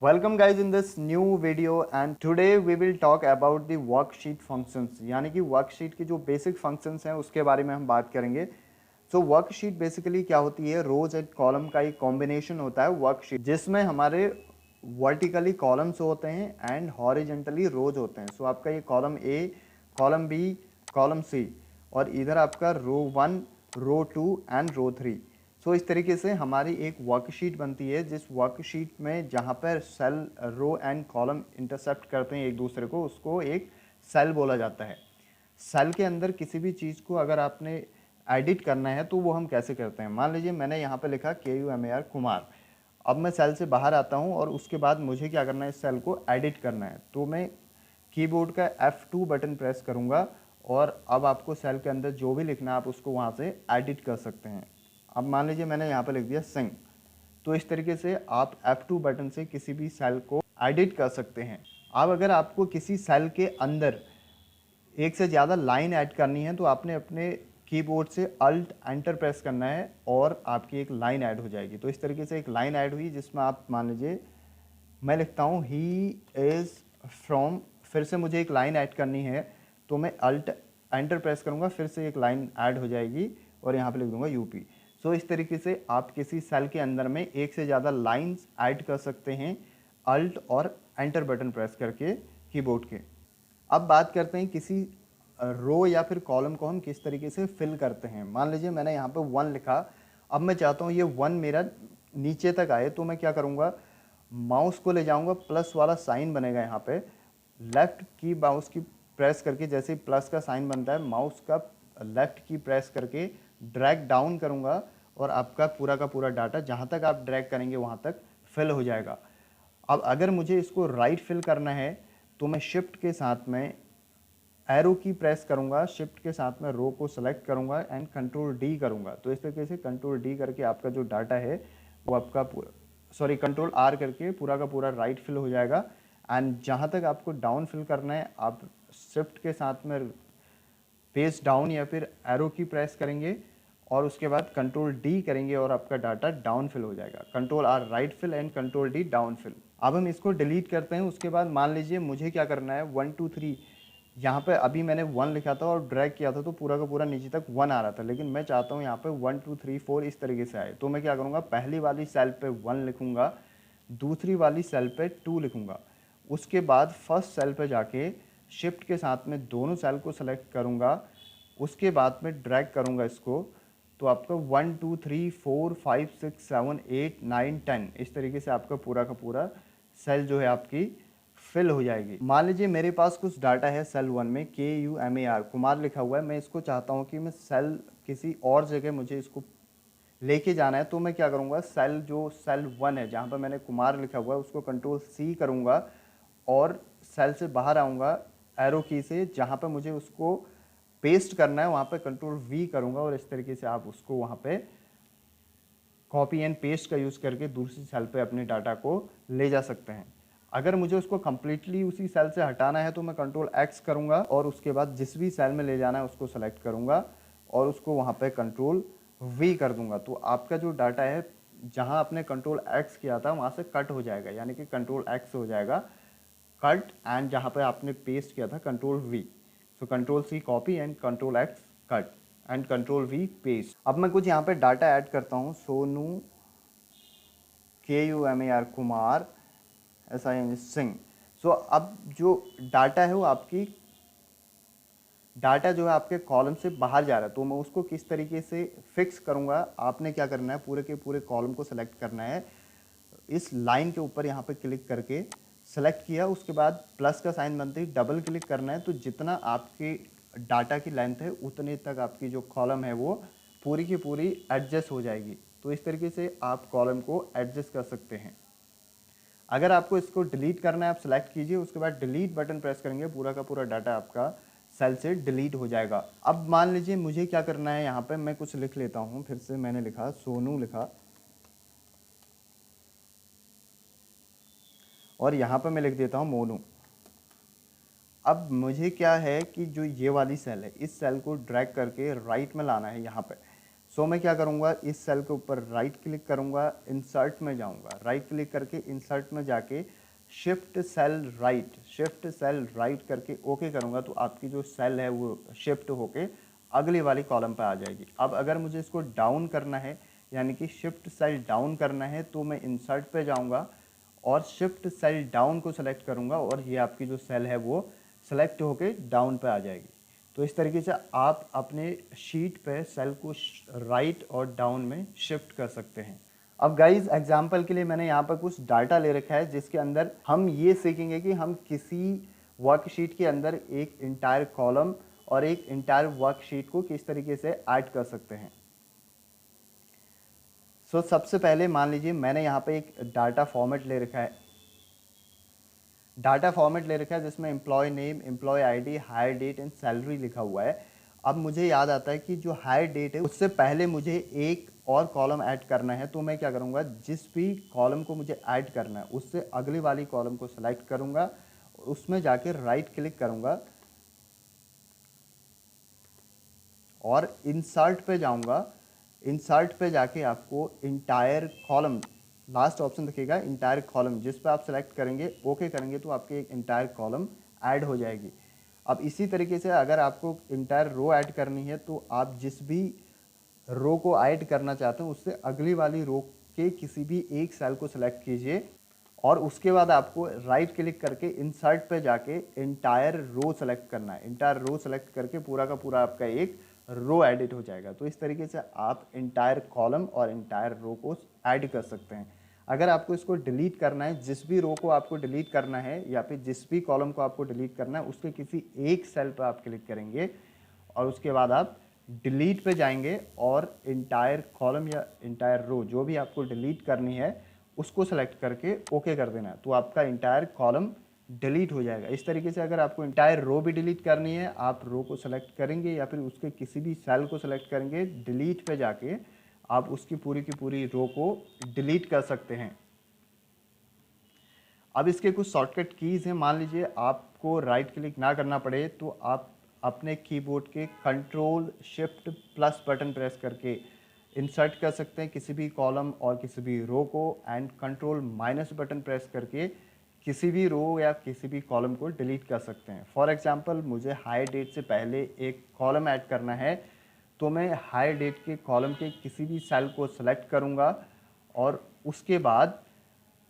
Welcome guys in this new video and today we will talk about the worksheet functions यानी कि worksheet की जो basic functions हैं उसके बारे में हम बात करेंगे। सो वर्कशीट बेसिकली क्या होती है, रोज एंड कॉलम का एक कॉम्बिनेशन होता है वर्कशीट, जिसमें हमारे वर्टिकली कॉलम्स होते हैं एंड हॉरिजेंटली रोज होते हैं। सो आपका ये column A, column B, column C और इधर आपका रो 1, रो 2 एंड रो 3। सो इस तरीके से हमारी एक वर्कशीट बनती है, जिस वर्कशीट में जहाँ पर cell, row and column intercept करते हैं एक दूसरे को, उसको एक सेल बोला जाता है। सेल के अंदर किसी भी चीज़ को अगर आपने एडिट करना है तो वो हम कैसे करते हैं। मान लीजिए मैंने यहाँ पे लिखा KUMAR कुमार। अब मैं सेल से बाहर आता हूँ और उसके बाद मुझे क्या करना है, इस सेल को एडिट करना है। तो मैं कीबोर्ड का F2 बटन प्रेस करूँगा और अब आपको सेल के अंदर जो भी लिखना है आप उसको वहाँ से एडिट कर सकते हैं। अब मान लीजिए मैंने यहाँ पे लिख दिया सिंह। तो इस तरीके से आप F2 बटन से किसी भी सेल को एडिट कर सकते हैं। अब अगर आपको किसी सेल के अंदर एक से ज़्यादा लाइन ऐड करनी है तो आपने अपने कीबोर्ड से अल्ट एंटर प्रेस करना है और आपकी एक लाइन ऐड हो जाएगी। तो इस तरीके से एक लाइन ऐड हुई, जिसमें आप मान लीजिए मैं लिखता हूँ ही इज़ फ्रॉम, फिर से मुझे एक लाइन ऐड करनी है तो मैं अल्ट एंटर प्रेस करूँगा, फिर से एक लाइन ऐड हो जाएगी और यहाँ पे लिख दूँगा यूपी। सो इस तरीके से आप किसी सेल के अंदर में एक से ज़्यादा लाइंस ऐड कर सकते हैं अल्ट और एंटर बटन प्रेस करके कीबोर्ड के। अब बात करते हैं किसी रो या फिर कॉलम को हम किस तरीके से फिल करते हैं। मान लीजिए मैंने यहाँ पे 1 लिखा, अब मैं चाहता हूँ ये 1 मेरा नीचे तक आए, तो मैं क्या करूँगा, माउस को ले जाऊँगा, प्लस वाला साइन बनेगा यहाँ पे, लेफ्ट की माउस की प्रेस करके, जैसे ही प्लस का साइन बनता है माउस का लेफ्ट की प्रेस करके ड्रैग डाउन करूँगा और आपका पूरा का पूरा डाटा जहाँ तक आप ड्रैग करेंगे वहाँ तक फिल हो जाएगा। अब अगर मुझे इसको राइट फिल करना है तो मैं शिफ्ट के साथ में एरो की प्रेस करूंगा, शिफ्ट के साथ में रो को सेलेक्ट करूंगा एंड कंट्रोल डी करूंगा। तो इस तरीके से कंट्रोल डी करके आपका जो डाटा है वो आपका सॉरी कंट्रोल आर करके पूरा का पूरा राइट फिल हो जाएगा। एंड जहाँ तक आपको डाउन फिल करना है आप शिफ्ट के साथ में पेज डाउन या फिर एरो की प्रेस करेंगे और उसके बाद कंट्रोल डी करेंगे और आपका डाटा डाउन फिल हो जाएगा। Control R right fill and control D down fill. अब हम इसको डिलीट करते हैं। उसके बाद मान लीजिए मुझे क्या करना है, 1 2 3, यहाँ पे अभी मैंने 1 लिखा था और ड्रैग किया था तो पूरा का पूरा नीचे तक 1 आ रहा था, लेकिन मैं चाहता हूँ यहाँ पे 1 2 3 4 इस तरीके से आए। तो मैं क्या करूँगा, पहली वाली सेल पे 1 लिखूँगा, दूसरी वाली सेल पे 2 लिखूँगा, उसके बाद फर्स्ट सेल पे जाके शिफ्ट के साथ में दोनों सेल को सेलेक्ट करूँगा, उसके बाद में ड्रैग करूँगा इसको, तो आपका 1 2 3 4 5 6 7 8 9 10 इस तरीके से आपका पूरा का पूरा सेल जो है आपकी फिल हो जाएगी। मान लीजिए मेरे पास कुछ डाटा है सेल 1 में KUMAR कुमार लिखा हुआ है, मैं इसको चाहता हूँ कि मैं सेल किसी और जगह मुझे इसको लेके जाना है। तो मैं क्या करूँगा, सेल जो सेल 1 है जहाँ पर मैंने कुमार लिखा हुआ है उसको कंट्रोल C करूँगा और सेल से बाहर आऊँगा एरो की से, जहाँ पर मुझे उसको पेस्ट करना है वहाँ पे कंट्रोल V करूँगा और इस तरीके से आप उसको वहाँ पे कॉपी एंड पेस्ट का यूज़ करके दूसरी सेल पे अपने डाटा को ले जा सकते हैं। अगर मुझे उसको कम्प्लीटली उसी सेल से हटाना है तो मैं कंट्रोल X करूँगा और उसके बाद जिस भी सेल में ले जाना है उसको सेलेक्ट करूँगा और उसको वहाँ पे कंट्रोल V कर दूँगा। तो आपका जो डाटा है जहाँ आपने कंट्रोल X किया था वहाँ से कट हो जाएगा, यानी कि कंट्रोल X हो जाएगा कट, एंड जहाँ पे आपने पेस्ट किया था control V। So control C copy and control X cut and control V paste. अब मैं कुछ यहाँ पे डाटा ऐड करता हूँ, सोनू KUMAR कुमार SIN सिंह। सो अब जो डाटा है वो आपकी डाटा जो है आपके कॉलम से बाहर जा रहा है, तो मैं उसको किस तरीके से फिक्स करूँगा। आपने क्या करना है, पूरे के पूरे कॉलम को सेलेक्ट करना है, इस लाइन के ऊपर यहाँ पे क्लिक करके सेलेक्ट किया, उसके बाद प्लस का साइन बनते ही डबल क्लिक करना है। तो जितना आपके डाटा की लेंथ है उतने तक आपकी जो कॉलम है वो पूरी की पूरी एडजस्ट हो जाएगी। तो इस तरीके से आप कॉलम को एडजस्ट कर सकते हैं। अगर आपको इसको डिलीट करना है आप सेलेक्ट कीजिए, उसके बाद डिलीट बटन प्रेस करेंगे, पूरा का पूरा डाटा आपका सेल से डिलीट हो जाएगा। अब मान लीजिए मुझे क्या करना है, यहाँ पे मैं कुछ लिख लेता हूँ, फिर से मैंने लिखा सोनू लिखा और यहाँ पे मैं लिख देता हूँ मोनू। अब मुझे क्या है कि जो ये वाली सेल है इस सेल को ड्रैग करके राइट में लाना है यहाँ पे। सो मैं क्या करूँगा, इस सेल के ऊपर राइट क्लिक करूँगा, इंसर्ट में जाऊँगा, राइट क्लिक करके इंसर्ट में जाके शिफ्ट सेल राइट करके ओके करूँगा, तो आपकी जो सेल है वो शिफ्ट होके अगली वाली कॉलम पर आ जाएगी। अब अगर मुझे इसको डाउन करना है, यानी कि शिफ्ट सेल डाउन करना है, तो मैं इंसर्ट पे जाऊँगा और शिफ्ट सेल डाउन को सेलेक्ट करूँगा और ये आपकी जो सेल है वो सेलेक्ट होके डाउन पे आ जाएगी। तो इस तरीके से आप अपने शीट पे सेल को राइट और डाउन में शिफ्ट कर सकते हैं। अब गाइज एग्जांपल के लिए मैंने यहाँ पर कुछ डाटा ले रखा है, जिसके अंदर हम ये सीखेंगे कि हम किसी वर्कशीट के अंदर एक इंटायर कॉलम और एक इंटायर वर्कशीट को किस तरीके से ऐड कर सकते हैं। सो सबसे पहले मान लीजिए मैंने यहाँ पे एक डाटा फॉर्मेट ले रखा है, जिसमें employee name, employee ID, hire date and salary लिखा हुआ है। अब मुझे याद आता है कि जो हायर डेट है उससे पहले मुझे एक और कॉलम ऐड करना है, तो मैं क्या करूँगा, जिस भी कॉलम को मुझे ऐड करना है उससे अगली वाली कॉलम को सेलेक्ट करूँगा, उसमें जाके राइट क्लिक करूँगा और इंसर्ट पे जाऊँगा। इंसर्ट पे जाके आपको इंटायर कॉलम, लास्ट ऑप्शन दिखेगा इंटायर कॉलम, जिस पर आप सेलेक्ट करेंगे, ओके करेंगे, तो आपके एक इंटायर कॉलम ऐड हो जाएगी। अब इसी तरीके से अगर आपको इंटायर रो ऐड करनी है, तो आप जिस भी रो को ऐड करना चाहते हैं उससे अगली वाली रो के किसी भी एक सेल को सेलेक्ट कीजिए और उसके बाद आपको राइट क्लिक करके इंसर्ट पे जाके इंटायर रो सेलेक्ट करना है। इंटायर रो सेलेक्ट करके पूरा का पूरा आपका एक रो एडिट हो जाएगा। तो इस तरीके से आप इंटायर कॉलम और इंटायर रो को ऐड कर सकते हैं। अगर आपको इसको डिलीट करना है, जिस भी रो को आपको डिलीट करना है या फिर जिस भी कॉलम को आपको डिलीट करना है, उसके किसी एक सेल पर आप क्लिक करेंगे और उसके बाद आप डिलीट पे जाएंगे और इंटायर कॉलम या इंटायर रो जो भी आपको डिलीट करनी है उसको सेलेक्ट करके ओके कर देना है, तो आपका इंटायर कॉलम डिलीट हो जाएगा। इस तरीके से अगर आपको इंटायर रो भी डिलीट करनी है, आप रो को सेलेक्ट करेंगे या फिर उसके किसी भी सेल को सेलेक्ट करेंगे, डिलीट पे जाके आप उसकी पूरी की पूरी रो को डिलीट कर सकते हैं। अब इसके कुछ शॉर्टकट कीज़ हैं। मान लीजिए आपको राइट क्लिक ना करना पड़े, तो आप अपने कीबोर्ड के control shift plus button press करके इंसर्ट कर सकते हैं किसी भी कॉलम और किसी भी रो को, and control minus button press करके किसी भी रो या किसी भी कॉलम को डिलीट कर सकते हैं। फॉर एग्जांपल मुझे हायर डेट से पहले एक कॉलम ऐड करना है, तो मैं हायर डेट के कॉलम के किसी भी सेल को सेलेक्ट करूंगा और उसके बाद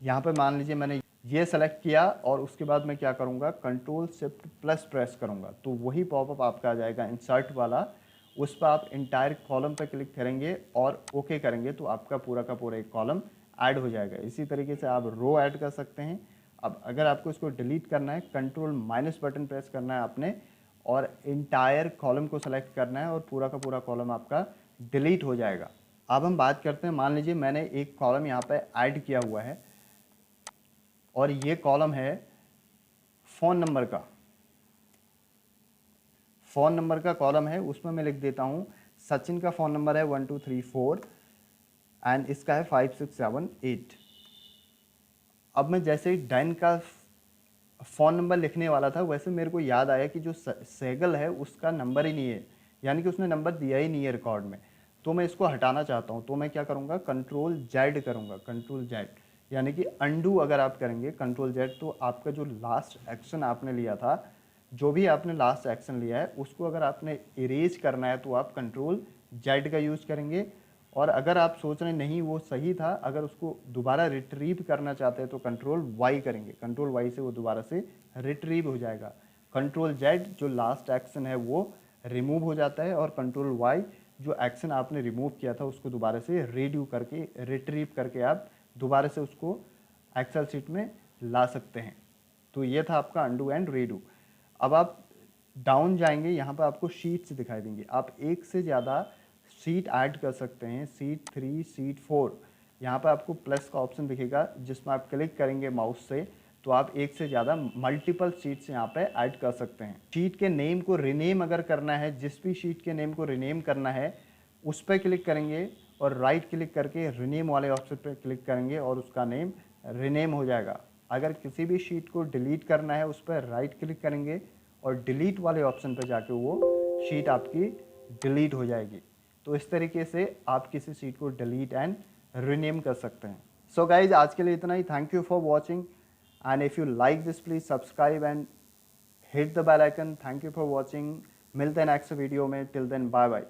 यहाँ पे मान लीजिए मैंने ये सेलेक्ट किया और उसके बाद मैं क्या करूँगा, कंट्रोल शिफ्ट प्लस प्रेस करूँगा, तो वही पॉपअप आपका आ जाएगा इंसर्ट वाला। उस पर आप इंटायर कॉलम पर क्लिक करेंगे और ओके करेंगे, तो आपका पूरा का पूरा एक कॉलम ऐड हो जाएगा। इसी तरीके से आप रो ऐड कर सकते हैं। अब अगर आपको इसको डिलीट करना है, कंट्रोल माइनस बटन प्रेस करना है आपने और इंटायर कॉलम को सेलेक्ट करना है और पूरा का पूरा कॉलम आपका डिलीट हो जाएगा। अब हम बात करते हैं, मान लीजिए मैंने एक कॉलम यहाँ पे ऐड किया हुआ है और ये कॉलम है फ़ोन नंबर का। फ़ोन नंबर का कॉलम है, उसमें मैं लिख देता हूँ सचिन का फ़ोन नंबर है 1234 एंड इसका है 5678। अब मैं जैसे ही डन का फ़ोन नंबर लिखने वाला था, वैसे मेरे को याद आया कि जो सहगल है उसका नंबर ही नहीं है, यानी कि उसने नंबर दिया ही नहीं है रिकॉर्ड में, तो मैं इसको हटाना चाहता हूँ। तो मैं क्या करूँगा, कंट्रोल जेड करूँगा, कंट्रोल जेड, यानी कि अंडू अगर आप करेंगे कंट्रोल जेड, तो आपका जो लास्ट एक्शन आपने लिया था, जो भी आपने लास्ट एक्शन लिया है उसको अगर आपने इरेज करना है तो आप कंट्रोल जेड का यूज़ करेंगे। और अगर आप सोच रहे नहीं वो सही था, अगर उसको दोबारा रिट्रीव करना चाहते हैं तो कंट्रोल वाई करेंगे, कंट्रोल वाई से वो दोबारा से रिट्रीव हो जाएगा। कंट्रोल जेड जो लास्ट एक्शन है वो रिमूव हो जाता है और कंट्रोल वाई जो एक्शन आपने रिमूव किया था उसको दोबारा से रीड्यू करके रिट्रीव करके आप दोबारा से उसको एक्सेल शीट में ला सकते हैं। तो ये था आपका अंडू एंड रीडू। अब आप डाउन जाएंगे, यहाँ पर आपको शीट्स दिखाई देंगी, आप एक से ज़्यादा शीट ऐड कर सकते हैं, शीट 3, शीट 4। यहाँ पर आपको प्लस का ऑप्शन दिखेगा जिसमें आप क्लिक करेंगे माउस से, तो आप एक से ज़्यादा मल्टीपल शीट्स यहाँ पे ऐड कर सकते हैं। शीट के नेम को रिनेम अगर करना है, जिस भी शीट के नेम को रिनेम करना है उस पर क्लिक करेंगे और राइट क्लिक करके रिनेम वाले ऑप्शन पर क्लिक करेंगे और उसका नेम रिनेम हो जाएगा। अगर किसी भी शीट को डिलीट करना है उस पर राइट क्लिक करेंगे और डिलीट वाले ऑप्शन पर जाके वो शीट आपकी डिलीट हो जाएगी। तो इस तरीके से आप किसी शीट को डिलीट एंड रीनेम कर सकते हैं। सो गाइज आज के लिए इतना ही। Thank you for watching and if you like this please subscribe and hit the bell icon. Thank you for watching. मिलते हैं नेक्स्ट वीडियो में। Till then bye bye.